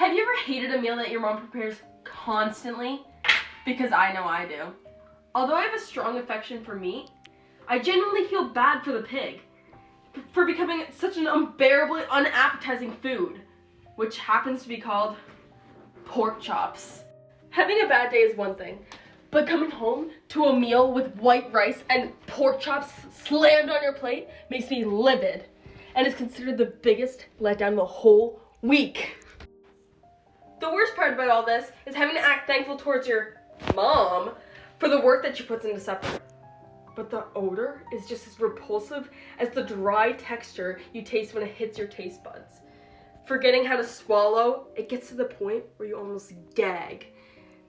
Have you ever hated a meal that your mom prepares constantly? Because I know I do. Although I have a strong affection for meat, I genuinely feel bad for the pig for becoming such an unbearably unappetizing food, which happens to be called pork chops. Having a bad day is one thing, but coming home to a meal with white rice and pork chops slammed on your plate makes me livid and is considered the biggest letdown the whole week. The worst part about all this is having to act thankful towards your mom for the work that she puts into supper. But the odor is just as repulsive as the dry texture you taste when it hits your taste buds. Forgetting how to swallow, it gets to the point where you almost gag.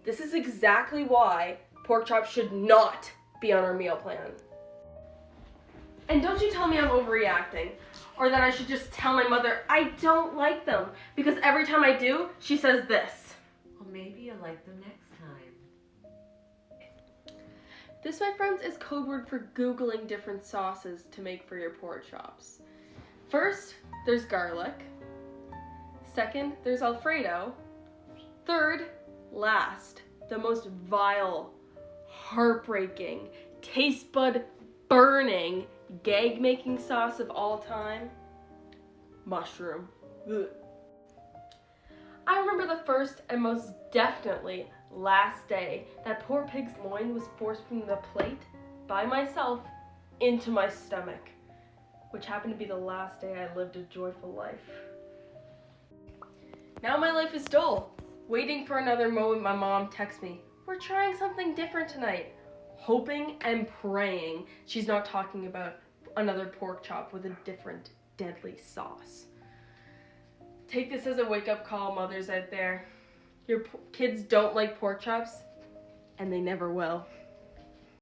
This is exactly why pork chops should not be on our meal plan. And don't you tell me I'm overreacting, or that I should just tell my mother I don't like them, because every time I do, she says this. Well, maybe you'll like them next time. This, my friends, is code word for Googling different sauces to make for your pork chops. First, there's garlic. Second, there's Alfredo. Third, last, the most vile, heartbreaking, taste bud burning, gag-making sauce of all time, mushroom. Ugh. I remember the first and most definitely last day that poor pig's loin was forced from the plate by myself into my stomach, which happened to be the last day I lived a joyful life. Now my life is dull, waiting for another moment my mom texts me, "We're trying something different tonight," hoping and praying she's not talking about another pork chop with a different deadly sauce. Take this as a wake-up call, mothers out there. Your kids don't like pork chops, and they never will.